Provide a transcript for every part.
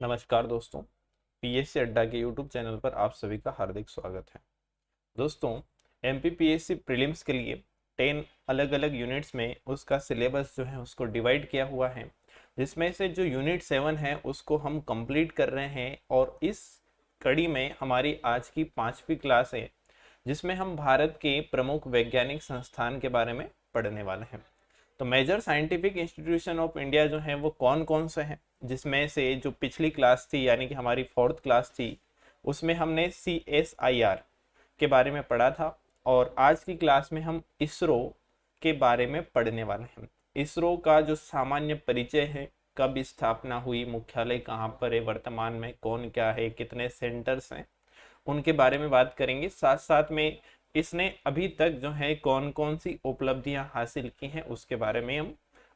नमस्कार दोस्तों। पीएससी अड्डा के यूट्यूब चैनल पर आप सभी का हार्दिक स्वागत है। दोस्तों, एमपीपीएससी प्रीलिम्स के लिए 10 अलग अलग यूनिट्स में उसका सिलेबस जो है उसको डिवाइड किया हुआ है, जिसमें से जो यूनिट 7 है उसको हम कंप्लीट कर रहे हैं। और इस कड़ी में हमारी आज की 5वीं क्लास है, जिसमें हम भारत के प्रमुख वैज्ञानिक संस्थान के बारे में पढ़ने वाले हैं। तो major scientific institution of India जो है वो कौन कौन से हैं, जिसमें से जो पिछली क्लास थी यानी कि हमारी 4th क्लास थी उसमें हमने CSIR के बारे में पढ़ा था। और आज की क्लास में हम इसरो के बारे में पढ़ने वाले हैं। इसरो का जो सामान्य परिचय है, कब स्थापना हुई, मुख्यालय कहाँ पर है, वर्तमान में कौन क्या है, कितने सेंटर्स हैं, उनके बारे में बात करेंगे। साथ साथ में इसने अभी तक जो है कौन कौन सी उपलब्धियां हासिल की हैं उसके बारे में हम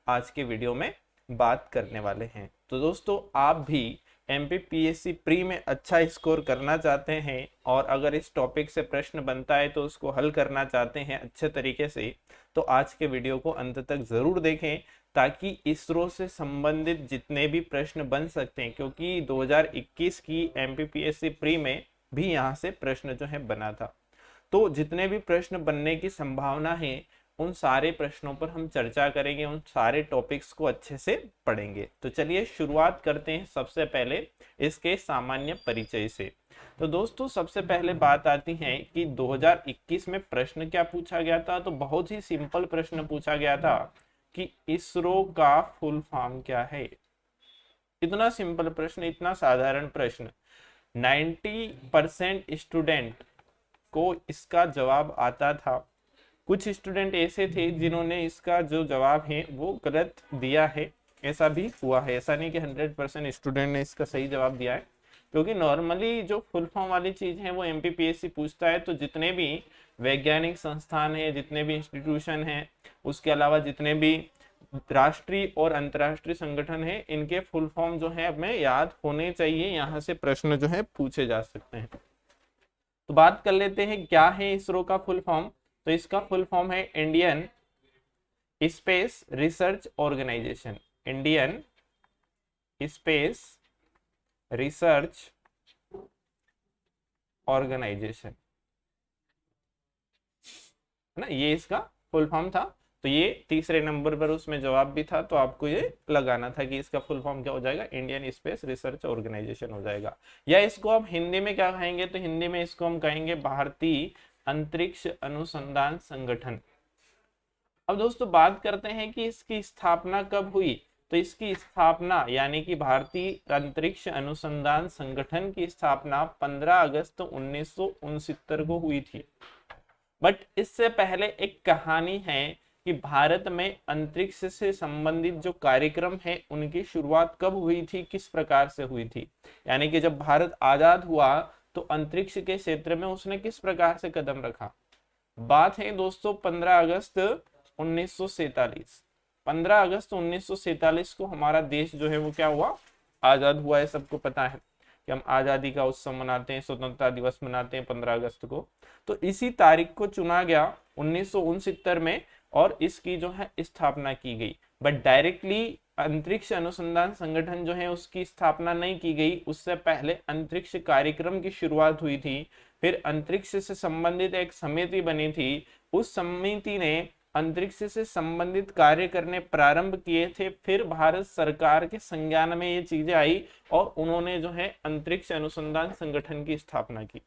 आज के वीडियो में बात करने वाले हैं। तो दोस्तों, आप भी एमपीपीएससी प्री में अच्छा स्कोर करना चाहते हैं और अगर इस टॉपिक से प्रश्न बनता है तो उसको हल करना चाहते हैं अच्छे तरीके से, तो आज के वीडियो को अंत तक जरूर देखें, ताकि इसरो से संबंधित जितने भी प्रश्न बन सकते हैं, क्योंकि 2021 की एमपीपीएससी प्री में भी यहाँ से प्रश्न जो है बना था। तो जितने भी प्रश्न बनने की संभावना है उन सारे प्रश्नों पर हम चर्चा करेंगे, उन सारे टॉपिक्स को अच्छे से पढ़ेंगे। तो चलिए शुरुआत करते हैं सबसे पहले इसके सामान्य परिचय से। तो दोस्तों, सबसे पहले बात आती है कि 2021 में प्रश्न क्या पूछा गया था। तो बहुत ही सिंपल प्रश्न पूछा गया था कि इसरो का फुल फॉर्म क्या है। इतना सिंपल प्रश्न, इतना साधारण प्रश्न, 90% स्टूडेंट को इसका जवाब आता था। कुछ स्टूडेंट ऐसे थे जिन्होंने इसका जो जवाब है वो गलत दिया है, ऐसा भी हुआ है। ऐसा नहीं कि 100% स्टूडेंट ने इसका सही जवाब दिया है, क्योंकि नॉर्मली जो फुल फॉर्म वाली चीज है वो एमपीपीएससी पूछता है। तो जितने भी वैज्ञानिक संस्थान है, जितने भी इंस्टीट्यूशन है, उसके अलावा जितने भी राष्ट्रीय और अंतर्राष्ट्रीय संगठन है, इनके फुल फॉर्म जो है हमें याद होने चाहिए, यहाँ से प्रश्न जो है पूछे जा सकते हैं। तो बात कर लेते हैं क्या है इसरो का फुल फॉर्म। तो इसका फुल फॉर्म है Indian space research organisation. Indian space research organisation, है ना, ये इसका फुल फॉर्म था। तो ये तीसरे नंबर पर उसमें जवाब भी था, तो आपको ये लगाना था कि इसका फुल फॉर्म क्या हो जाएगा, इंडियन स्पेस रिसर्च ऑर्गेनाइजेशन हो जाएगा। या इसको आप हिंदी में क्या कहेंगे, तो हिंदी में इसको हम कहेंगे भारतीय अंतरिक्ष अनुसंधान संगठन। अब दोस्तों बात करते हैं कि इसकी स्थापना कब हुई। तो इसकी स्थापना यानी कि भारतीय अंतरिक्ष अनुसंधान संगठन की स्थापना 15 अगस्त 1969 को हुई थी। बट इससे पहले एक कहानी है कि भारत में अंतरिक्ष से संबंधित जो कार्यक्रम है उनकी शुरुआत कब हुई थी, किस प्रकार से हुई थी। यानी कि जब भारत आजाद हुआ तो अंतरिक्ष के क्षेत्र में उसने किस प्रकार से कदम रखा। बात है दोस्तों 15 अगस्त 1947। 15 अगस्त 1947 को हमारा देश जो है वो क्या हुआ, आजाद हुआ है। सबको पता है कि हम आजादी का उत्सव मनाते हैं, स्वतंत्रता दिवस मनाते हैं 15 अगस्त को। तो इसी तारीख को चुना गया 1969 में और इसकी जो है स्थापना की गई। बट डायरेक्टली अंतरिक्ष अनुसंधान संगठन जो है उसकी स्थापना नहीं की गई, उससे पहले अंतरिक्ष कार्यक्रम की शुरुआत हुई थी। फिर अंतरिक्ष से संबंधित एक समिति बनी थी, उस समिति ने अंतरिक्ष से संबंधित कार्य करने प्रारंभ किए थे। फिर भारत सरकार के संज्ञान में ये चीजें आई और उन्होंने जो है अंतरिक्ष अनुसंधान संगठन की स्थापना की।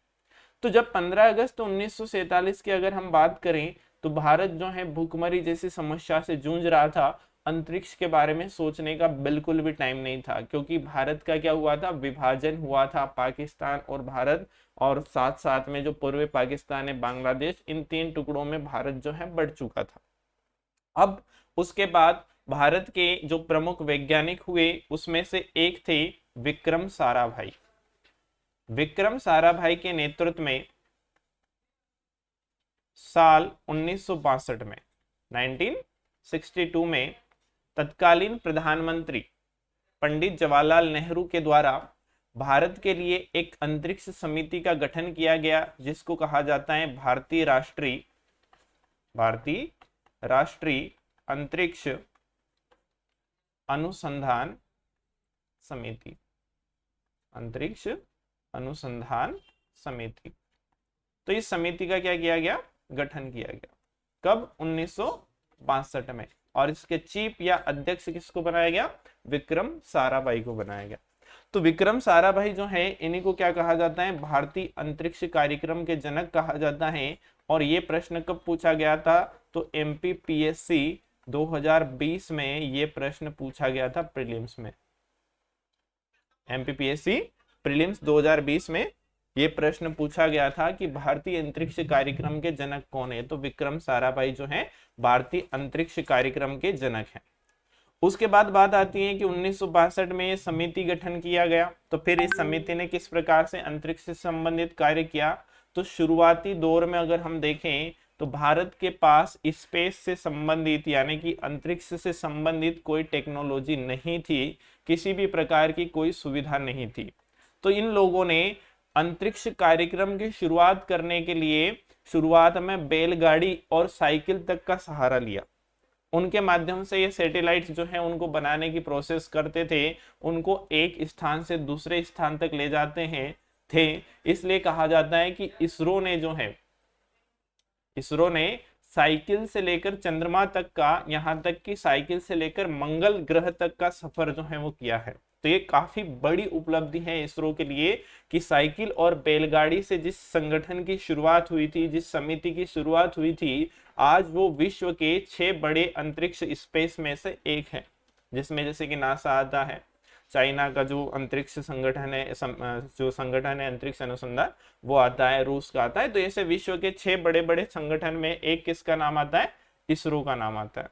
तो जब 15 अगस्त 1947 की अगर हम बात करें, तो भारत जो है भूखमरी जैसी समस्या से जूझ रहा था। अंतरिक्ष के बारे में सोचने का बिल्कुल भी टाइम नहीं था, क्योंकि भारत का क्या हुआ था, विभाजन हुआ था, पाकिस्तान और भारत, और साथ साथ में जो पूर्वी पाकिस्तान है, बांग्लादेश, इन 3 टुकड़ों में भारत जो है बढ़ चुका था। अब उसके बाद भारत के जो प्रमुख वैज्ञानिक हुए उसमें से एक थे विक्रम साराभाई। विक्रम साराभाई के नेतृत्व में साल 1962 में, 1962 में तत्कालीन प्रधानमंत्री पंडित जवाहरलाल नेहरू के द्वारा भारत के लिए एक अंतरिक्ष समिति का गठन किया गया, जिसको कहा जाता है भारतीय राष्ट्रीय अंतरिक्ष अनुसंधान समिति। अंतरिक्ष अनुसंधान समिति। तो इस समिति का क्या किया गया, गठन किया गया। कब, 1962 में। और इसके चीफ या अध्यक्ष किसको बनाया गया, विक्रम साराभाई को बनाया गया। तो विक्रम साराभाई जो है, इन्हीं को क्या कहा जाता है, भारतीय अंतरिक्ष कार्यक्रम के जनक कहा जाता है। और ये प्रश्न कब पूछा गया था, तो एमपीपीएससी 2020 में ये प्रश्न पूछा गया था प्रीलिम्स में। एमपीपीएससी प्रीलिम्स 2020 में ये प्रश्न पूछा गया था कि भारतीय अंतरिक्ष कार्यक्रम के जनक कौन है। तो विक्रम साराभाई जो है भारतीय अंतरिक्ष कार्यक्रम के जनक हैं। उसके बाद बात आती है कि 1962 में ये समिति गठन किया गया। तो फिर इस समिति ने किस प्रकार से अंतरिक्ष से संबंधित कार्य किया, तो शुरुआती दौर में अगर हम देखें तो भारत के पास स्पेस से संबंधित यानी कि अंतरिक्ष से संबंधित कोई टेक्नोलॉजी नहीं थी, किसी भी प्रकार की कोई सुविधा नहीं थी। तो इन लोगों ने अंतरिक्ष कार्यक्रम की शुरुआत करने के लिए शुरुआत में बैलगाड़ी और साइकिल तक का सहारा लिया। उनके माध्यम से ये सैटेलाइट्स जो है उनको बनाने की प्रोसेस करते थे, उनको एक स्थान से दूसरे स्थान तक ले जाते थे। इसलिए कहा जाता है कि इसरो ने साइकिल से लेकर चंद्रमा तक का, यहाँ तक कि साइकिल से लेकर मंगल ग्रह तक का सफर जो है वो किया है। तो ये काफी बड़ी उपलब्धि है इसरो के लिए कि साइकिल और बैलगाड़ी से जिस संगठन की शुरुआत हुई थी, जिस समिति की शुरुआत हुई थी, आज वो विश्व के 6 बड़े अंतरिक्ष स्पेस में से एक है। जिसमें जैसे कि नासा आता है, चाइना का जो अंतरिक्ष संगठन है, जो संगठन है अंतरिक्ष अनुसंधान, वो आता है, रूस का आता है। तो ऐसे विश्व के 6 बड़े बड़े संगठन में एक किसका नाम आता है, इसरो का नाम आता है।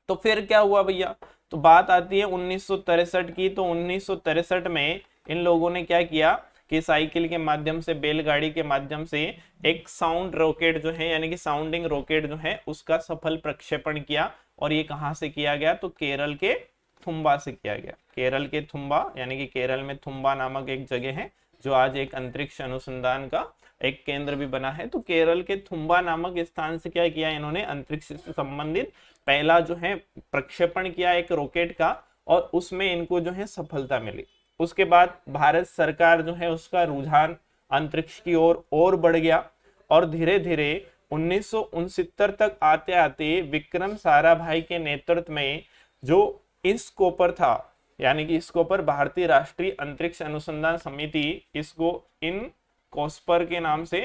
तो फिर क्या हुआ भैया, तो बात आती है 1963 की। तो 1963 में इन लोगों ने क्या किया कि साइकिल के माध्यम से, बैलगाड़ी के माध्यम से एक साउंड रॉकेट जो है यानी कि साउंडिंग रॉकेट जो है उसका सफल प्रक्षेपण किया। और ये कहां से किया गया, तो केरल के थुम्बा से किया गया। केरल के थुम्बा यानी कि केरल में थुम्बा नामक एक जगह है जो आज एक अंतरिक्ष अनुसंधान का एक केंद्र भी बना है। तो केरल के थुम्बा नामक स्थान से क्या किया इन्होंने, अंतरिक्ष से संबंधित पहला जो है प्रक्षेपण किया एक रॉकेट का, और उसमें इनको जो है सफलता मिली। उसके बाद भारत सरकार जो है उसका रुझान अंतरिक्ष की ओर और बढ़ गया। और धीरे धीरे 1969 तक आते आते विक्रम साराभाई के नेतृत्व में जो ISCOPER था, यानी कि ISCOPER भारतीय राष्ट्रीय अंतरिक्ष अनुसंधान समिति, इसको INCOSPER के नाम से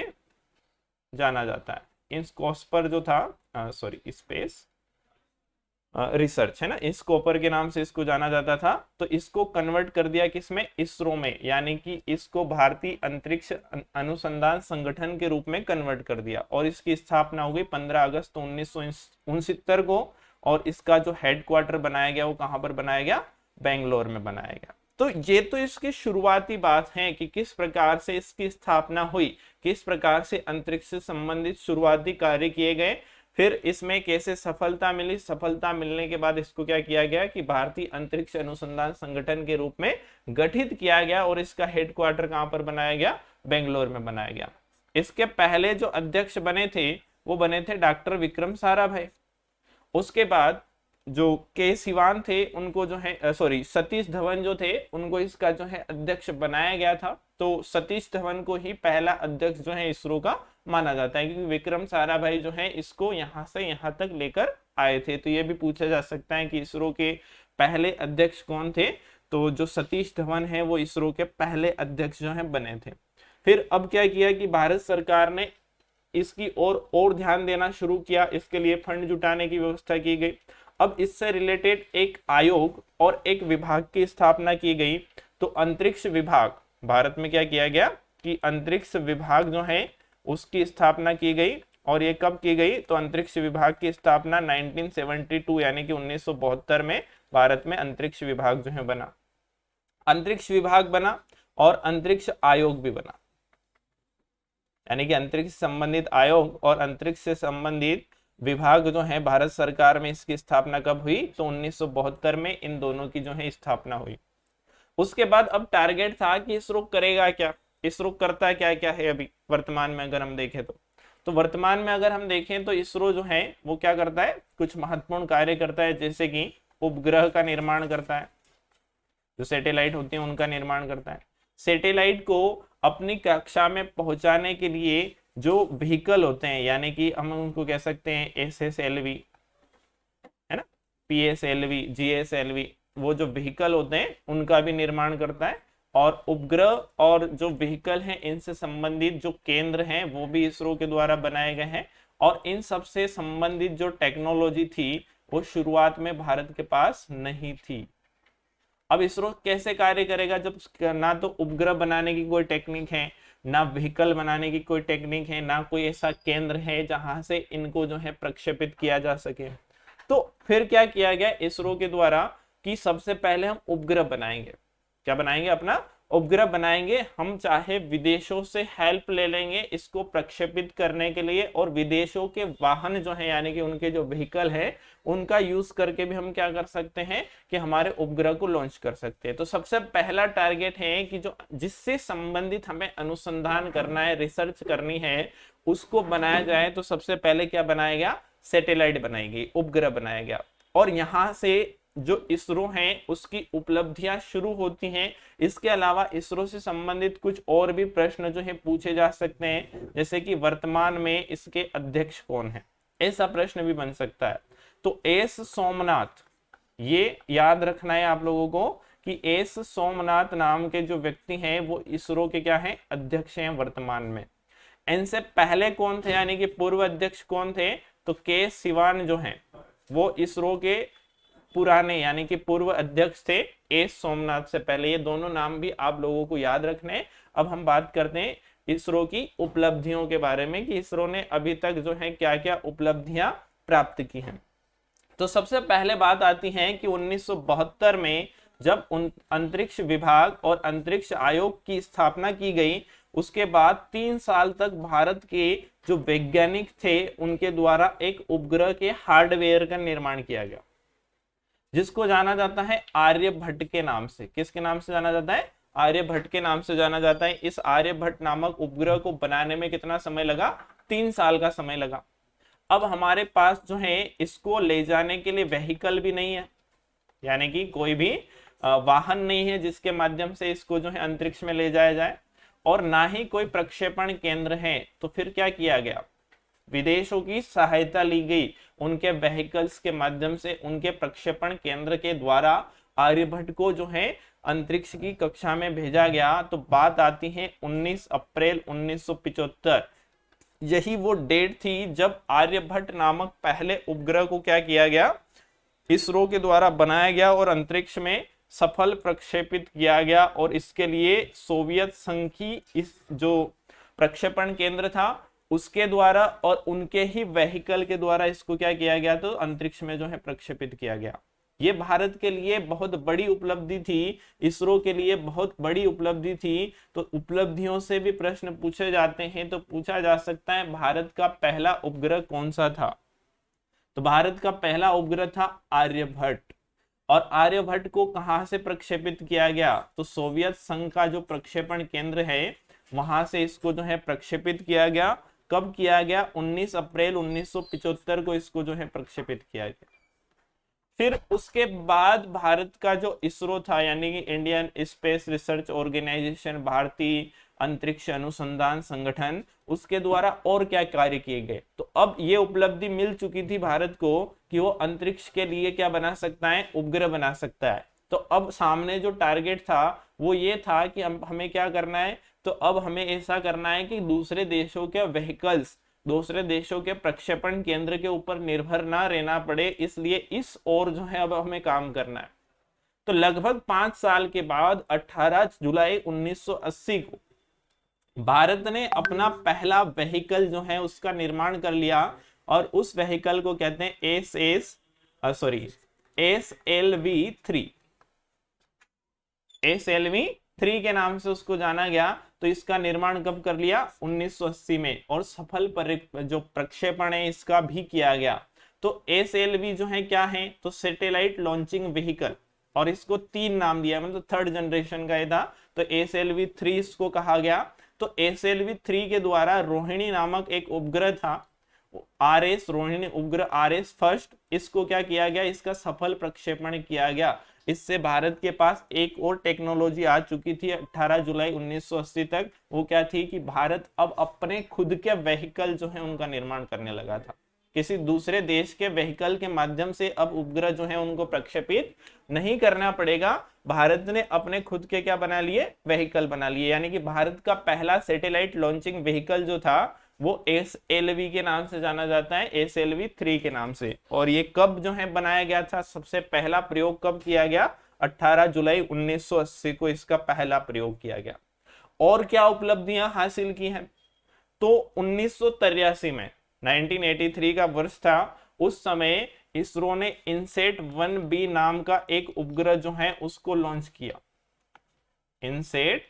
जाना जाता है। INCOSPER जो था स्पेस रिसर्च है ना, ISCOPER के नाम से इसको जाना जाता था। तो इसको कन्वर्ट कर दिया किसमें, इसरो में, यानी कि इसको भारतीय अंतरिक्ष अनुसंधान संगठन के रूप में कन्वर्ट कर दिया। और इसकी स्थापना हो गई 15 अगस्त 1969 को। और इसका जो हेडक्वार्टर बनाया गया वो कहां पर बनाया गया, बेंगलोर में बनाया गया। तो ये तो इसकी शुरुआती बात है कि किस प्रकार से इसकी स्थापना हुई, किस प्रकार से अंतरिक्ष से संबंधित शुरुआती कार्य किए गए, फिर इसमें कैसे सफलता मिली। सफलता मिलने के बाद इसको क्या किया गया कि भारतीय अंतरिक्ष अनुसंधान संगठन के रूप में गठित किया गया। और इसका हेडक्वार्टर कहां पर बनाया गया, बेंगलोर में बनाया गया। इसके पहले जो अध्यक्ष बने थे वो बने थे डॉक्टर विक्रम साराभाई। उसके बाद जो के सिवान थे उनको जो है सतीश धवन जो थे उनको इसका जो है अध्यक्ष बनाया गया था। तो सतीश धवन को ही पहला अध्यक्ष जो है इसरो का माना जाता है, क्योंकि विक्रम साराभाई जो है इसको यहाँ से यहाँ तक लेकर आए थे। तो ये भी पूछा जा सकता है कि इसरो के पहले अध्यक्ष कौन थे, तो जो सतीश धवन है वो इसरो के पहले अध्यक्ष जो है बने थे। फिर अब क्या किया कि भारत सरकार ने इसकी और ध्यान देना शुरू किया, इसके लिए फंड जुटाने की व्यवस्था की गई। अब इससे रिलेटेड एक आयोग और एक विभाग की स्थापना की गई। तो अंतरिक्ष विभाग, भारत में क्या किया गया कि अंतरिक्ष विभाग जो है उसकी स्थापना की गई। और ये कब की गई, तो अंतरिक्ष विभाग की स्थापना 1972 यानी कि 1972 में भारत में अंतरिक्ष विभाग जो है बना। अंतरिक्ष विभाग बना और अंतरिक्ष आयोग भी बना, यानी कि अंतरिक्ष से संबंधित आयोग और अंतरिक्ष से संबंधित विभाग जो है भारत सरकार में इसकी स्थापना कब हुई, तो 1972 में इन दोनों की जो है स्थापना हुई। उसके बाद अब टारगेट था कि इसरो करेगा क्या, इसरो करता क्या क्या है अभी वर्तमान में अगर हम देखें तो वर्तमान में अगर हम देखें तो इसरो जो है वो क्या करता है, कुछ महत्वपूर्ण कार्य करता है, जैसे कि उपग्रह का निर्माण करता है, जो सैटेलाइट होती है उनका निर्माण करता है। सैटेलाइट को अपनी कक्षा में पहुंचाने के लिए जो व्हीकल होते हैं, यानी कि हम उनको कह सकते हैं SSLV, है ना, PSLV, GSLV, वो जो व्हीकल होते हैं उनका भी निर्माण करता है। और उपग्रह और जो व्हीकल हैं इनसे संबंधित जो केंद्र हैं वो भी इसरो के द्वारा बनाए गए हैं। और इन सब से संबंधित जो टेक्नोलॉजी थी वो शुरुआत में भारत के पास नहीं थी। अब इसरो कैसे कार्य करेगा जब ना तो उपग्रह बनाने की कोई टेक्निक है, ना व्हीकल बनाने की कोई टेक्निक है, ना कोई ऐसा केंद्र है जहां से इनको जो है प्रक्षेपित किया जा सके। तो फिर क्या किया गया इसरो के द्वारा कि सबसे पहले हम उपग्रह बनाएंगे। क्या बनाएंगे? अपना उपग्रह बनाएंगे। हम चाहे विदेशों से हेल्प ले लेंगे इसको प्रक्षेपित करने के लिए, और विदेशों के वाहन जो है यानी कि उनके जो व्हीकल है उनका यूज करके भी हम क्या कर सकते हैं कि हमारे उपग्रह को लॉन्च कर सकते हैं। तो सबसे पहला टारगेट है कि जो जिससे संबंधित हमें अनुसंधान करना है, रिसर्च करनी है, उसको बनाया जाए। तो सबसे पहले क्या बनाया गया? सैटेलाइट बनाई गई, उपग्रह बनाया गया। और यहाँ से जो इसरो है उसकी उपलब्धियां शुरू होती हैं। इसके अलावा इसरो से संबंधित कुछ और भी प्रश्न जो है पूछे जा सकते हैं, जैसे कि वर्तमान में इसके अध्यक्ष कौन है, ऐसा प्रश्न भी बन सकता है। तो एस सोमनाथ, ये याद रखना है आप लोगों को कि एस सोमनाथ नाम के जो व्यक्ति हैं वो इसरो के क्या हैं? अध्यक्ष हैं वर्तमान में। इनसे पहले कौन थे यानी कि पूर्व अध्यक्ष कौन थे? तो के सिवान जो हैं वो इसरो के पुराने यानी कि पूर्व अध्यक्ष थे एस सोमनाथ से पहले। ये दोनों नाम भी आप लोगों को याद रखने हैं। अब हम बात करते हैं इसरो की उपलब्धियों के बारे में कि इसरो ने अभी तक जो है क्या क्या उपलब्धियां प्राप्त की हैं। तो सबसे पहले बात आती है कि 1972 में जब अंतरिक्ष विभाग और अंतरिक्ष आयोग की स्थापना की गई, उसके बाद 3 साल तक भारत के जो वैज्ञानिक थे उनके द्वारा एक उपग्रह के हार्डवेयर का निर्माण किया गया, जिसको जाना जाता है आर्यभट्ट के नाम से। किसके नाम से जाना जाता है? आर्यभट्ट के नाम से जाना जाता है। इस आर्यभट्ट नामक उपग्रह को बनाने में कितना समय लगा? 3 साल का समय लगा। अब हमारे पास जो है इसको ले जाने के लिए व्हीकल भी नहीं है, यानी कि कोई भी वाहन नहीं है जिसके माध्यम से इसको जो है अंतरिक्ष में ले जाया जाए, और ना ही कोई प्रक्षेपण केंद्र है। तो फिर क्या किया गया? विदेशों की सहायता ली गई, उनके व्हीकल्स के माध्यम से, उनके प्रक्षेपण केंद्र के द्वारा आर्यभट्ट को जो है अंतरिक्ष की कक्षा में भेजा गया। तो बात आती है 19 अप्रैल 1975। यही वो डेट थी जब आर्यभट्ट नामक पहले उपग्रह को क्या किया गया? इसरो के द्वारा बनाया गया और अंतरिक्ष में सफल प्रक्षेपित किया गया। और इसके लिए सोवियत संघ की इस जो प्रक्षेपण केंद्र था उसके द्वारा और उनके ही व्हीकल के द्वारा इसको क्या किया गया? तो अंतरिक्ष में जो है प्रक्षेपित किया गया। ये भारत के लिए बहुत बड़ी उपलब्धि थी, इसरो के लिए बहुत बड़ी उपलब्धि थी। तो उपलब्धियों से भी प्रश्न पूछे जाते हैं। तो पूछा जा सकता है भारत का पहला उपग्रह कौन सा था? तो भारत का पहला उपग्रह था आर्यभट्ट। और आर्यभट्ट को कहां से प्रक्षेपित किया गया? तो सोवियत संघ का जो प्रक्षेपण केंद्र है वहां से इसको जो है प्रक्षेपित किया गया। कब किया गया? 19 अप्रैल 1975 को इसको जो है प्रक्षेपित किया गया। फिर उसके बाद भारत का जो इसरो था यानी कि इंडियन स्पेस रिसर्च ऑर्गेनाइजेशन, भारतीय अंतरिक्ष अनुसंधान संगठन, उसके द्वारा और क्या कार्य किए गए? तो अब ये उपलब्धि मिल चुकी थी भारत को कि वो अंतरिक्ष के लिए क्या बना सकता है? उपग्रह बना सकता है। तो अब सामने जो टारगेट था वो ये था कि हमें क्या करना है? तो अब हमें ऐसा करना है कि दूसरे देशों के व्हीकल्स, दूसरे देशों के प्रक्षेपण केंद्र के ऊपर निर्भर ना रहना पड़े, इसलिए इस ओर जो है अब हमें काम करना है। तो लगभग 5 साल के बाद 18 जुलाई 1980 को भारत ने अपना पहला व्हीकल जो है उसका निर्माण कर लिया, और उस व्हीकल को कहते हैं SLV-3। SLV-3 के नाम से उसको जाना गया। तो इसका निर्माण कब कर लिया? 1980 में। और सफल जो प्रक्षेपण है इसका भी किया गया। तो SLV जो है क्या है? तो सैटेलाइट लॉन्चिंग व्हीकल, और इसको 3 नाम दिया, मतलब 3rd जनरेशन का ये था। तो SLV-3 इसको कहा गया। तो SLV-3 के द्वारा रोहिणी नामक एक उपग्रह था, RS रोहिणी उपग्रह RS फर्स्ट, इसको क्या किया गया? इसका सफल प्रक्षेपण किया गया। इससे भारत के पास एक और टेक्नोलॉजी आ चुकी थी 18 जुलाई 1980 तक। वो क्या थी कि भारत अब अपने खुद के व्हीकल जो है उनका निर्माण करने लगा था। किसी दूसरे देश के व्हीकल के माध्यम से अब उपग्रह जो है उनको प्रक्षेपित नहीं करना पड़ेगा। भारत ने अपने खुद के क्या बना लिए, व्हीकल बना लिए। यानी कि भारत का पहला सैटेलाइट लॉन्चिंग व्हीकल जो था वो SLV के नाम से जाना जाता है, SLV-3 के नाम से। और ये कब जो है बनाया गया था, सबसे पहला प्रयोग कब किया गया, 18 जुलाई 1980 को इसका पहला प्रयोग किया गया। और क्या उपलब्धियां हासिल की हैं, तो 1983 में 1983 का वर्ष था, उस समय इसरो ने इनसेट 1B नाम का एक उपग्रह जो है उसको लॉन्च किया। इनसेट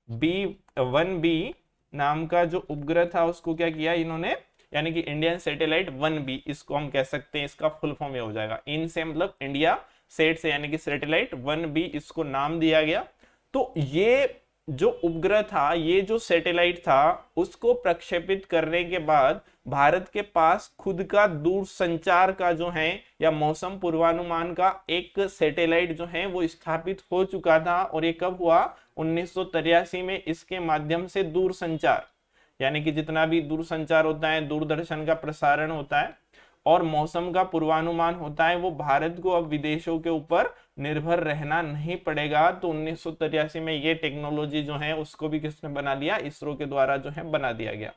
1B नाम का जो उपग्रह था उसको क्या किया इन्होंने, यानी कि इंडियन सैटेलाइट 1B, इसको हम कह सकते हैं, इसका फुल फॉर्म ये हो जाएगा। इन से मतलब इंडिया, सेट से यानी कि सैटेलाइट 1B इसको नाम दिया गया। तो ये जो उपग्रह था, ये जो सैटेलाइट था, उसको प्रक्षेपित करने के बाद भारत के पास खुद का दूरसंचार का जो है या मौसम पूर्वानुमान का एक सैटेलाइट जो है वो स्थापित हो चुका था। और ये कब हुआ, 1983 में। इसके माध्यम से दूरसंचार, यानी कि जितना भी दूरसंचार होता है, दूरदर्शन का प्रसारण होता है और मौसम का पूर्वानुमान होता है, वो भारत को अब विदेशों के ऊपर निर्भर रहना नहीं पड़ेगा। तो 1983 में ये टेक्नोलॉजी जो है उसको भी किसने बना दिया, इसरो के द्वारा जो है बना दिया गया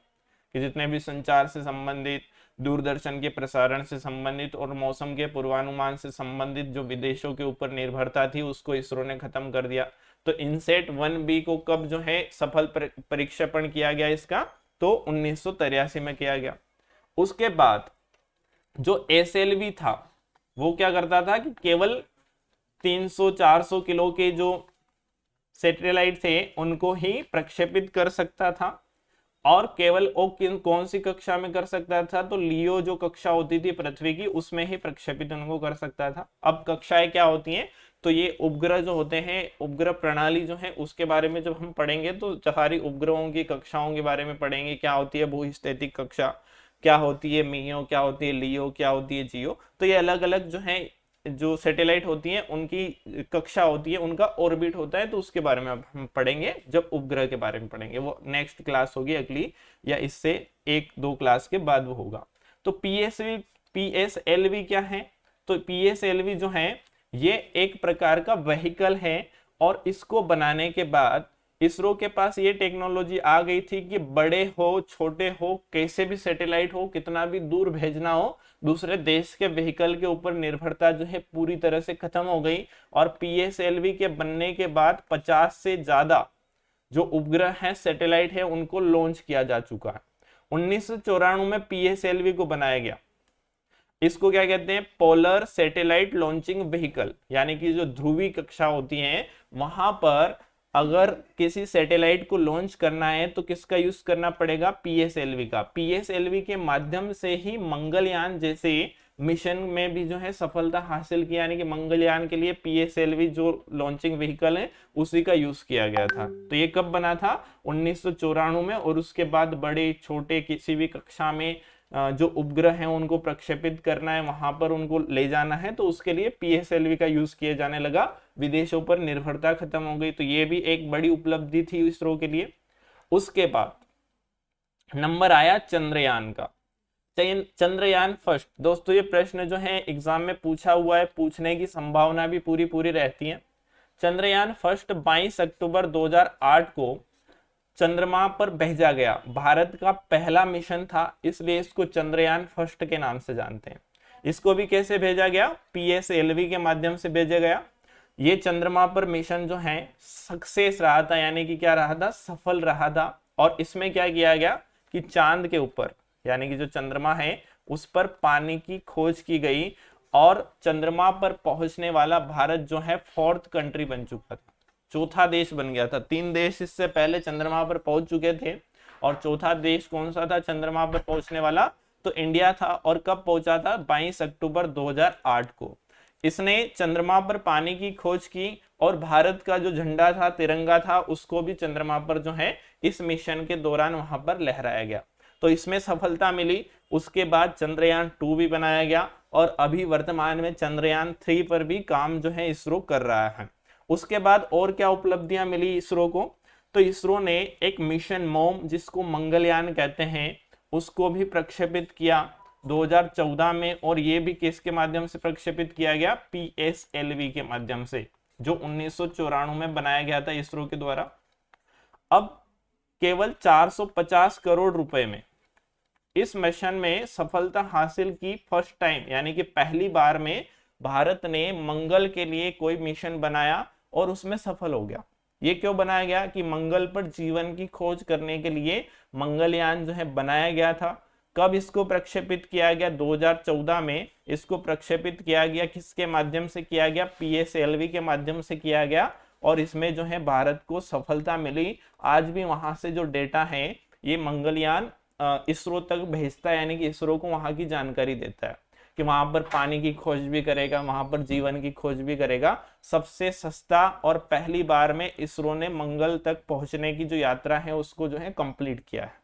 कि जितने भी संचार से संबंधित, दूरदर्शन के प्रसारण से संबंधित और मौसम के पूर्वानुमान से संबंधित जो विदेशों के ऊपर निर्भरता थी उसको इसरो ने खत्म कर दिया। तो इनसेट 1B को कब जो है सफल परीक्षेपण किया गया इसका, तो 1983 में किया गया। उसके बाद जो SLV था वो क्या करता था कि केवल 300-400 किलो के जो सैटेलाइट थे उनको ही प्रक्षेपित कर सकता था। और केवल वो कौन सी कक्षा में कर सकता था, तो लियो जो कक्षा होती थी पृथ्वी की, उसमें ही प्रक्षेपित उनको कर सकता था। अब कक्षाएं क्या होती हैं, तो ये उपग्रह जो होते हैं, उपग्रह प्रणाली जो है उसके बारे में जब हम पढ़ेंगे तो सारी उपग्रहों की कक्षाओं के बारे में पढ़ेंगे। क्या होती है भूस्थितिक कक्षा, क्या होती है मियो, क्या होती है लियो, क्या होती है जियो। तो ये अलग अलग जो है जो सैटेलाइट होती हैं उनकी कक्षा होती है, उनका ऑर्बिट होता है। तो उसके बारे में अब हम पढ़ेंगे जब उपग्रह के बारे में पढ़ेंगे, वो नेक्स्ट क्लास होगी अगली, या इससे 1-2 क्लास के बाद वो होगा। तो PSLV क्या है, तो PSLV जो है ये एक प्रकार का व्हीकल है। और इसको बनाने के बाद इसरो के पास ये टेक्नोलॉजी आ गई थी कि बड़े हो छोटे हो, कैसे भी सैटेलाइट हो, कितना भी दूर भेजना हो, दूसरे देश के व्हीकल के ऊपर निर्भरता जो है पूरी तरह से खत्म हो गई। और PSLV के बनने के बाद 50 से ज्यादा जो उपग्रह है, सैटेलाइट है, उनको लॉन्च किया जा चुका है। 1994 में PSLV को बनाया गया। इसको क्या कहते हैं, पोलर सैटेलाइट लॉन्चिंग व्हीकल, यानी कि जो ध्रुवी कक्षा होती है वहां पर अगर किसी सैटेलाइट को लॉन्च करना है तो किसका यूज करना पड़ेगा, PSLV का। PSLV के माध्यम से ही मंगलयान जैसे मिशन में भी जो है सफलता हासिल की, यानी कि मंगलयान के लिए PSLV जो लॉन्चिंग व्हीकल है उसी का यूज किया गया था। तो ये कब बना था, 1994 में। और उसके बाद बड़े छोटे किसी भी कक्षा में जो उपग्रह हैं उनको प्रक्षेपित करना है, वहां पर उनको ले जाना है, तो उसके लिए PSLV का यूज किया जाने लगा, विदेशों पर निर्भरता खत्म हो गई। तो ये भी एक बड़ी उपलब्धि थी इसरो के लिए। उसके बाद नंबर आया चंद्रयान का। चंद्रयान फर्स्ट, दोस्तों ये प्रश्न जो है एग्जाम में पूछा हुआ है, पूछने की संभावना भी पूरी रहती है। चंद्रयान फर्स्ट 22 अक्टूबर 2008 को चंद्रमा पर भेजा गया, भारत का पहला मिशन था, इसलिए इसको चंद्रयान फर्स्ट के नाम से जानते हैं। इसको भी कैसे भेजा गया, PSLV के माध्यम से भेजा गया। ये चंद्रमा पर मिशन जो है सक्सेस रहा था, यानी कि क्या रहा था, सफल रहा था। और इसमें क्या किया गया कि चांद के ऊपर, यानी कि जो चंद्रमा है उस पर पानी की खोज की गई। और चंद्रमा पर पहुंचने वाला भारत जो है 4th कंट्री बन चुका था, चौथा देश बन गया था। 3 देश इससे पहले चंद्रमा पर पहुंच चुके थे और चौथा देश कौन सा था चंद्रमा पर पहुंचने वाला, तो इंडिया था। और कब पहुंचा था, 22 अक्टूबर 2008 को। इसने चंद्रमा पर पानी की खोज की और भारत का जो झंडा था, तिरंगा था, उसको भी चंद्रमा पर जो है इस मिशन के दौरान वहां पर लहराया गया। तो इसमें सफलता मिली। उसके बाद चंद्रयान 2 भी बनाया गया और अभी वर्तमान में चंद्रयान 3 पर भी काम जो है इसरो कर रहा है। उसके बाद और क्या उपलब्धियां मिली इसरो को, तो इसरो ने एक मिशन मोम जिसको मंगलयान कहते हैं उसको भी प्रक्षेपित किया 2014 में, और ये भी किसके माध्यम से प्रक्षेपित किया गया, PSLV के माध्यम से, जो 1994 में बनाया गया था इसरो के द्वारा। अब केवल 450 करोड़ रुपए में इस मिशन में सफलता हासिल की, फर्स्ट टाइम यानी कि पहली बार में भारत ने मंगल के लिए कोई मिशन बनाया और उसमें सफल हो गया। ये क्यों बनाया गया कि मंगल पर जीवन की खोज करने के लिए मंगलयान जो है बनाया गया था। कब इसको प्रक्षेपित किया गया, 2014 में इसको प्रक्षेपित किया गया। किसके माध्यम से किया गया, PSLV के माध्यम से किया गया, और इसमें जो है भारत को सफलता मिली। आज भी वहां से जो डेटा है ये मंगलयान इसरो तक भेजता है, यानी कि इसरो को वहां की जानकारी देता है कि वहां पर पानी की खोज भी करेगा, वहां पर जीवन की खोज भी करेगा। सबसे सस्ता और पहली बार में इसरो ने मंगल तक पहुंचने की जो यात्रा है उसको जो है कंप्लीट किया है।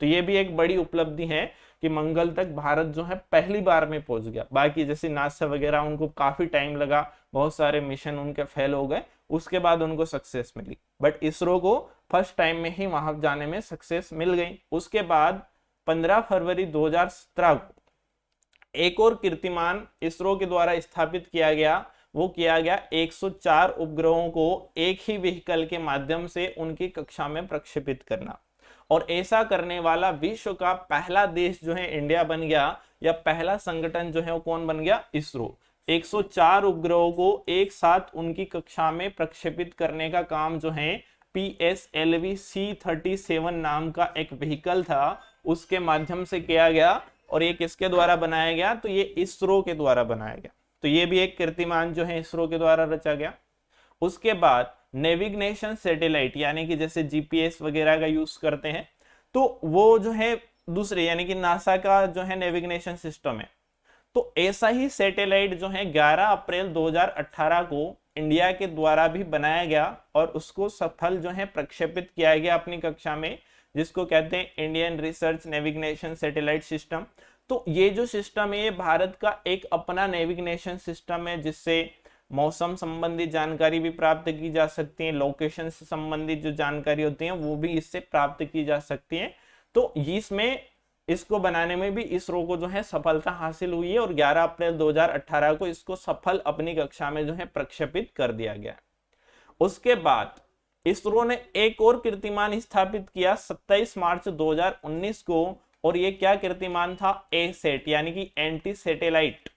तो ये भी एक बड़ी उपलब्धि है कि मंगल तक भारत जो है पहली बार में पहुंच गया। बाकी जैसे नासा वगैरह उनको काफी टाइम लगा, बहुत सारे मिशन उनके फेल हो गए, उसके बाद उनको सक्सेस मिली, बट इसरो को फर्स्ट टाइम में ही वहां जाने में सक्सेस मिल गई। उसके बाद 15 फरवरी 2017 को एक और कीर्तिमान इसरो के द्वारा स्थापित किया गया। वो किया गया 104 उपग्रहों को एक ही व्हीकल के माध्यम से उनकी कक्षा में प्रक्षेपित करना, और ऐसा करने वाला विश्व का पहला देश जो है इंडिया बन गया, या पहला संगठन जो है वो कौन बन गया, इसरो। 104 उपग्रहों को एक साथ उनकी कक्षा में प्रक्षेपित करने का काम जो है PSLV C-37 नाम का एक व्हीकल था उसके माध्यम से किया गया, और ये किसके द्वारा बनाया गया, तो ये इसरो के द्वारा बनाया गया। तो ये भी एक कीर्तिमान जो है इसरो के द्वारा रचा गया। उसके बाद नेविगेशन सैटेलाइट, यानी कि जैसे GPS वगैरह का यूज करते हैं, तो वो जो है दूसरे यानी कि नासा का जो है नेविगेशन सिस्टम है। तो ऐसा ही सैटेलाइट जो है 11 अप्रैल 2018 को इंडिया के द्वारा भी बनाया गया और उसको सफल जो है प्रक्षेपित किया गया अपनी कक्षा में, जिसको कहते हैं Indian research navigation satellite system. तो ये जो सिस्टम है ये भारत का एक अपना नेविगेशन सिस्टम है, जिससे मौसम संबंधी जानकारी भी प्राप्त की जा सकती है, लोकेशन से संबंधित जो जानकारी होती है वो भी इससे प्राप्त की जा सकती है। तो इसमें इसको बनाने में भी इसरो को जो है सफलता हासिल हुई है, और 11 अप्रैल 2018 को इसको सफल अपनी कक्षा में जो है प्रक्षेपित कर दिया गया। उसके बाद इसरो ने एक और कीर्तिमान स्थापित किया 27 मार्च 2019 को, और ये क्या कीर्तिमान था, एसेट यानी कि एंटी सैटेलाइट।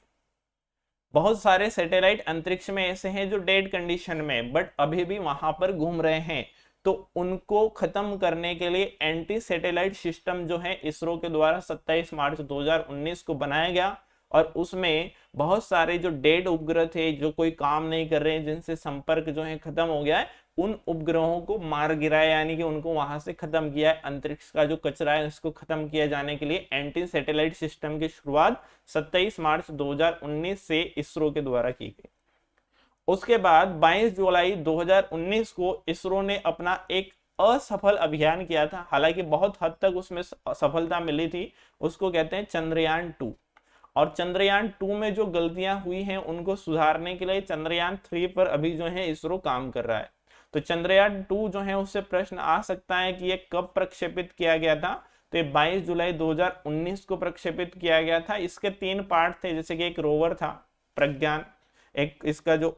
बहुत सारे सैटेलाइट अंतरिक्ष में ऐसे हैं जो डेड कंडीशन में बट अभी भी वहां पर घूम रहे हैं, तो उनको खत्म करने के लिए एंटी सैटेलाइट सिस्टम जो है इसरो के द्वारा 27 मार्च 2019 को बनाया गया, और उसमें बहुत सारे जो डेड उपग्रह थे जो कोई काम नहीं कर रहे हैं, जिनसे संपर्क जो है खत्म हो गया है, उन उपग्रहों को मार गिराया, यानी कि उनको वहां से खत्म किया है। अंतरिक्ष का जो कचरा है उसको खत्म किया जाने के लिए एंटी सैटेलाइट सिस्टम की शुरुआत 27 मार्च 2019 से इसरो के द्वारा की गई। उसके बाद 22 जुलाई 2019 को इसरो ने अपना एक असफल अभियान किया था, हालांकि बहुत हद तक उसमें सफलता मिली थी, उसको कहते हैं चंद्रयान 2। और चंद्रयान 2 में जो गलतियां हुई हैं उनको सुधारने के लिए चंद्रयान 3 पर अभी जो है इसरो काम कर रहा है। तो चंद्रयान 2 जो है उससे प्रश्न आ सकता है कि ये कब प्रक्षेपित किया गया था, तो ये 22 जुलाई 2019 को प्रक्षेपित किया गया था। इसके 3 पार्ट थे, जैसे कि एक रोवर था प्रज्ञान, एक इसका जो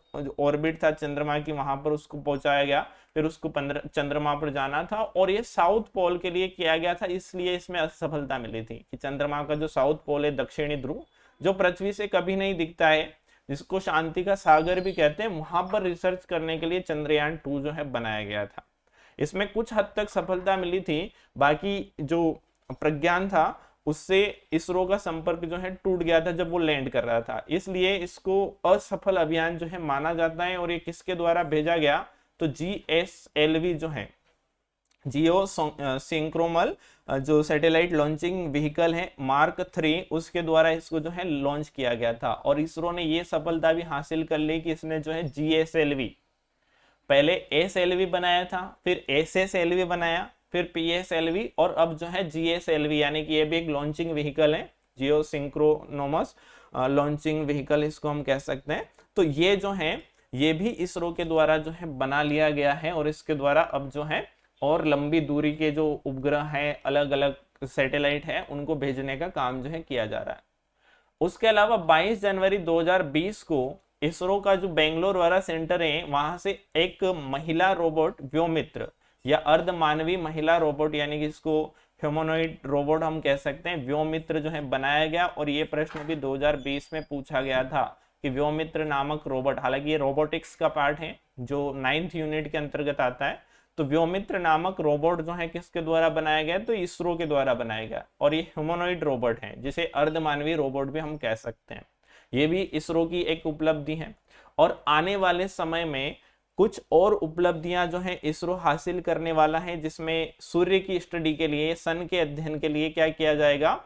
ऑर्बिट था चंद्रमा की वहां पर उसको पहुंचाया गया, फिर उसको चंद्रमा पर जाना था, और ये साउथ पोल के लिए किया गया था, इसलिए इसमें असफलता मिली थी कि चंद्रमा का जो साउथ पोल है, दक्षिणी ध्रुव, जो पृथ्वी से कभी नहीं दिखता है, जिसको शांति का सागर भी कहते हैं, वहां पर रिसर्च करने के लिए चंद्रयान 2 जो है बनाया गया था। इसमें कुछ हद तक सफलता मिली थी, बाकी जो प्रज्ञान था उससे इसरो का संपर्क जो है टूट गया था जब वो लैंड कर रहा था, इसलिए इसको असफल अभियान जो है माना जाता है। और ये किसके द्वारा भेजा गया, तो GSLV जो है, जियो सिंक्रोमल जो सैटेलाइट लॉन्चिंग व्हीकल है मार्क 3, उसके द्वारा इसको जो है लॉन्च किया गया था। और इसरो ने ये सफलता भी हासिल कर ली कि इसने जो है GSLV, पहले SLV बनाया था, फिर SSLV बनाया, फिर PSLV और अब जो है GSLV, यानी कि ये भी एक लॉन्चिंग व्हीकल है, जियो सिंक्रोनोमस लॉन्चिंग व्हीकल इसको हम कह सकते हैं। तो ये जो है ये भी इसरो के द्वारा जो है बना लिया गया है और इसके द्वारा अब जो है और लंबी दूरी के जो उपग्रह हैं, अलग अलग सैटेलाइट है, उनको भेजने का काम जो है किया जा रहा है। उसके अलावा 22 जनवरी 2020 को इसरो का जो बेंगलोर वाला सेंटर है वहां से एक महिला रोबोट व्योमित्र या अर्धमानवी महिला रोबोट, यानी कि इसको ह्यूमनॉइड रोबोट हम कह सकते हैं, व्योमित्र जो है बनाया गया। और ये प्रश्न भी 2020 में पूछा गया था कि व्योमित्र नामक रोबोट, हालांकि ये रोबोटिक्स का पार्ट है जो 9th यूनिट के अंतर्गत आता है, तो व्योमित्र नामक रोबोट जो है किसके द्वारा बनाया गया, तो इसरो के द्वारा बनाया गया। और ये ह्यूमनॉइड रोबोट है जिसे अर्धमानवी रोबोट भी हम कह सकते हैं। ये भी इसरो की एक उपलब्धि है। और आने वाले समय में कुछ और उपलब्धियां जो है इसरो हासिल करने वाला है, जिसमें सूर्य की स्टडी के लिए, सन के अध्ययन के लिए क्या किया जाएगा,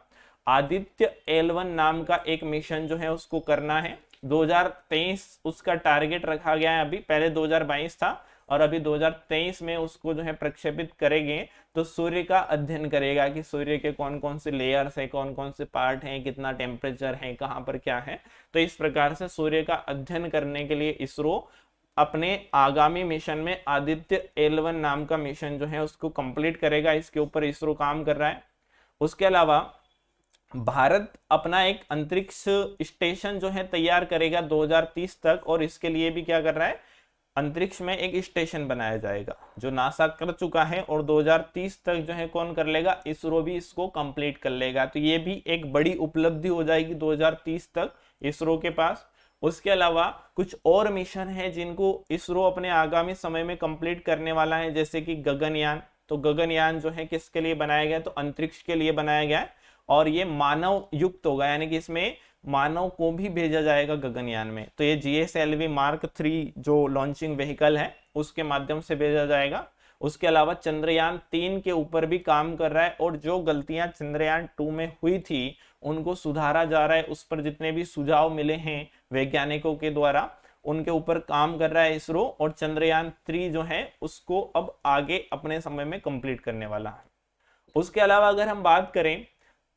आदित्य L1 नाम का एक मिशन जो है उसको करना है। 2023 उसका टारगेट रखा गया है, अभी पहले 2022 था और अभी 2023 में उसको जो है प्रक्षेपित करेंगे। तो सूर्य का अध्ययन करेगा कि सूर्य के कौन कौन से लेयर्स है, कौन कौन से पार्ट हैं, कितना टेम्परेचर है, कहाँ पर क्या है। तो इस प्रकार से सूर्य का अध्ययन करने के लिए इसरो अपने आगामी मिशन में आदित्य L1 नाम का मिशन जो है उसको कंप्लीट करेगा। इसके ऊपर इसरो काम कर रहा है। उसके अलावा भारत अपना एक अंतरिक्ष स्टेशन जो है तैयार करेगा 2030 तक, और इसके लिए भी क्या कर रहा है, अंतरिक्ष में एक स्टेशन बनाया जाएगा जो नासा कर चुका है, और 2030 तक जो है कौन कर लेगा, इसरो भी इसको कंप्लीट कर लेगा। तो ये भी एक बड़ी उपलब्धि हो जाएगी 2030 तक इसरो के पास। उसके अलावा कुछ और मिशन है जिनको इसरो अपने आगामी समय में कंप्लीट करने वाला है, जैसे कि गगनयान। तो गगनयान जो है किसके लिए बनाया गया, तो अंतरिक्ष के लिए बनाया गया है, और ये मानव युक्त होगा, यानी कि इसमें मानव को भी भेजा जाएगा गगनयान में। तो ये GSLV Mark 3 जो लॉन्चिंग व्हीकल है उसके माध्यम से भेजा जाएगा। उसके अलावा चंद्रयान 3 के ऊपर भी काम कर रहा है, और जो गलतियां चंद्रयान 2 में हुई थी उनको सुधारा जा रहा है। उस पर जितने भी सुझाव मिले हैं वैज्ञानिकों के द्वारा उनके ऊपर काम कर रहा है इसरो, और चंद्रयान 3 जो है उसको अब आगे अपने समय में कंप्लीट करने वाला है। उसके अलावा अगर हम बात करें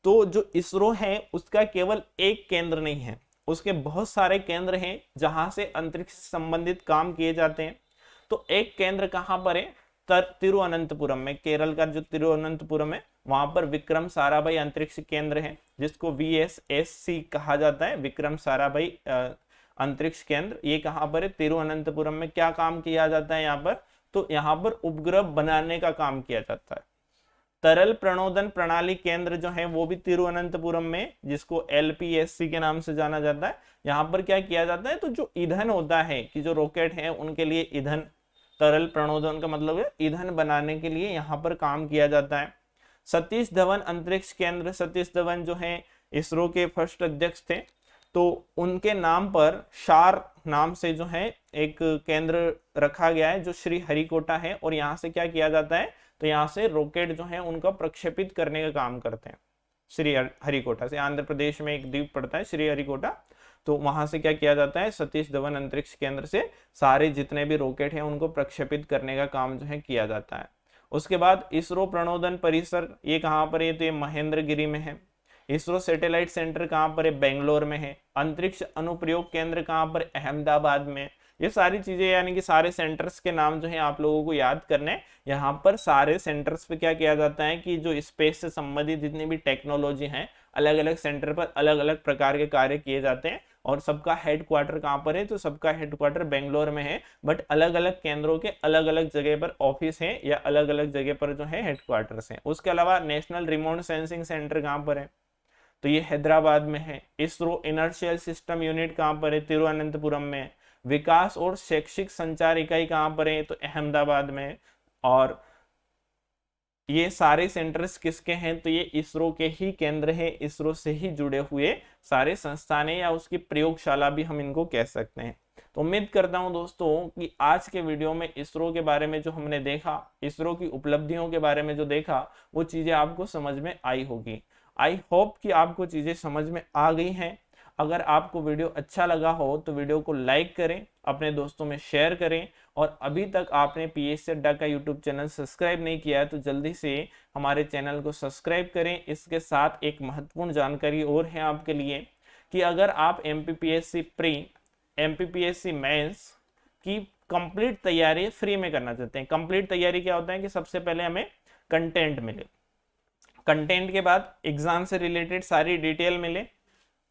तो जो इसरो है उसका केवल एक केंद्र नहीं है, उसके बहुत सारे केंद्र हैं जहां से अंतरिक्ष से संबंधित काम किए जाते हैं। तो एक केंद्र कहां पर है, तिरुवनंतपुरम में, केरल का जो तिरुवनंतपुरम है वहां पर विक्रम साराभाई अंतरिक्ष केंद्र है, जिसको VSSC कहा जाता है, विक्रम साराभाई अंतरिक्ष केंद्र। ये कहां पर है, तिरुवनंतपुरम में। क्या काम किया जाता है यहाँ पर, तो यहाँ पर उपग्रह बनाने का काम किया जाता है। तरल प्रणोदन प्रणाली केंद्र जो है वो भी तिरुवनंतपुरम में, जिसको LPSC के नाम से जाना जाता है। यहाँ पर क्या किया जाता है, तो जो ईंधन होता है कि जो रॉकेट है उनके लिए ईंधन, तरल प्रणोदन का मतलब है ईंधन बनाने के लिए यहाँ पर काम किया जाता है। सतीश धवन अंतरिक्ष केंद्र, सतीश धवन जो है इसरो के फर्स्ट अध्यक्ष थे, तो उनके नाम पर शार नाम से जो है एक केंद्र रखा गया है जो श्री हरिकोटा है, और यहाँ से क्या किया जाता है, तो यहाँ से रॉकेट जो है उनका प्रक्षेपित करने का काम करते हैं। श्री हरिकोटा से, आंध्र प्रदेश में एक द्वीप पड़ता है श्री हरिकोटा, तो वहां से क्या किया जाता है, सतीश धवन अंतरिक्ष केंद्र से सारे जितने भी रॉकेट हैं उनको प्रक्षेपित करने का काम जो है किया जाता है। उसके बाद इसरो प्रणोदन परिसर, ये कहाँ पर है, तो ये महेंद्रगिरी में है। इसरो सैटेलाइट सेंटर कहाँ पर है, बेंगलोर में है। अंतरिक्ष अनुप्रयोग केंद्र कहाँ पर, अहमदाबाद में। ये सारी चीजें यानी कि सारे सेंटर्स के नाम जो है आप लोगों को याद करने हैं। यहाँ पर सारे सेंटर्स पे क्या किया जाता है कि जो स्पेस से संबंधित जितनी भी टेक्नोलॉजी है, अलग अलग सेंटर पर अलग अलग प्रकार के कार्य किए जाते हैं, और सबका हेडक्वार्टर कहाँ पर है, तो सबका हेडक्वार्टर बेंगलोर में है, बट अलग अलग केंद्रों के अलग अलग जगह पर ऑफिस है या अलग अलग जगह पर जो है हेडक्वार्टर्स है। उसके अलावा नेशनल रिमोट सेंसिंग सेंटर कहाँ पर है, तो ये हैदराबाद में है। इसरो इनर्शियल सिस्टम यूनिट कहाँ पर है, तिरुवनंतपुरम में। विकास और शैक्षिक संचार इकाई कहाँ पर है, तो अहमदाबाद में। और ये सारे सेंटर्स किसके हैं, तो ये इसरो के ही केंद्र है, इसरो से ही जुड़े हुए सारे संस्थान है, या उसकी प्रयोगशाला भी हम इनको कह सकते हैं। तो उम्मीद करता हूं दोस्तों कि आज के वीडियो में इसरो के बारे में जो हमने देखा, इसरो की उपलब्धियों के बारे में जो देखा, वो चीजें आपको समझ में आई होगी। आई होप कि आपको चीजें समझ में आ गई हैं। अगर आपको वीडियो अच्छा लगा हो तो वीडियो को लाइक करें, अपने दोस्तों में शेयर करें, और अभी तक आपने पीएससी अड्डा का यूट्यूब चैनल सब्सक्राइब नहीं किया है तो जल्दी से हमारे चैनल को सब्सक्राइब करें। इसके साथ एक महत्वपूर्ण जानकारी और है आपके लिए कि अगर आप एमपीपीएससी प्री, एमपीपीएससी मेंस की कंप्लीट तैयारी फ्री में करना चाहते हैं। कंप्लीट तैयारी क्या होता है कि सबसे पहले हमें कंटेंट मिले, कंटेंट के बाद एग्जाम से रिलेटेड सारी डिटेल मिले,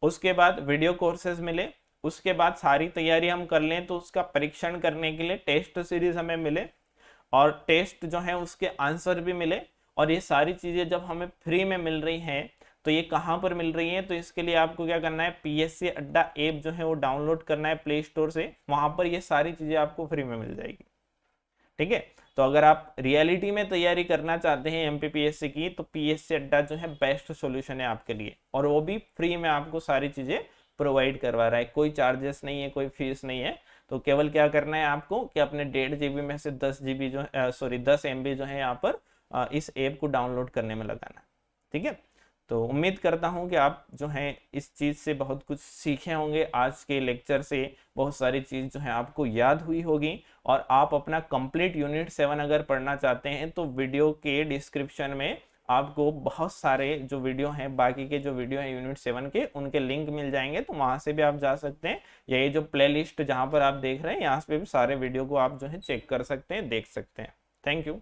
उसके बाद वीडियो कोर्सेज मिले, उसके बाद सारी तैयारी हम कर लें तो उसका परीक्षण करने के लिए टेस्ट सीरीज हमें मिले, और टेस्ट जो है उसके आंसर भी मिले। और ये सारी चीज़ें जब हमें फ्री में मिल रही हैं तो ये कहाँ पर मिल रही हैं, तो इसके लिए आपको क्या करना है, पीएससी अड्डा ऐप जो है वो डाउनलोड करना है प्ले स्टोर से, वहाँ पर ये सारी चीज़ें आपको फ्री में मिल जाएगी। ठीक है, तो अगर आप रियलिटी में तैयारी करना चाहते हैं एमपीपीएससी की तो पीएससी अड्डा जो है बेस्ट सॉल्यूशन है आपके लिए, और वो भी फ्री में आपको सारी चीज़ें प्रोवाइड करवा रहा है। कोई चार्जेस नहीं है, कोई फीस नहीं है। तो केवल क्या करना है आपको कि अपने 1.5 GB में से 10 GB जो 10 MB जो है यहाँ पर इस ऐप को डाउनलोड करने में लगाना। ठीक है, तो उम्मीद करता हूँ कि आप जो हैं इस चीज़ से बहुत कुछ सीखे होंगे। आज के लेक्चर से बहुत सारी चीज़ जो है आपको याद हुई होगी, और आप अपना कंप्लीट यूनिट 7 अगर पढ़ना चाहते हैं तो वीडियो के डिस्क्रिप्शन में आपको बहुत सारे जो वीडियो हैं, बाकी के जो वीडियो हैं यूनिट 7 के, उनके लिंक मिल जाएंगे, तो वहाँ से भी आप जा सकते हैं। या ये जो प्ले लिस्ट जहाँ पर आप देख रहे हैं यहाँ पे भी सारे वीडियो को आप जो है चेक कर सकते हैं, देख सकते हैं। Thank you.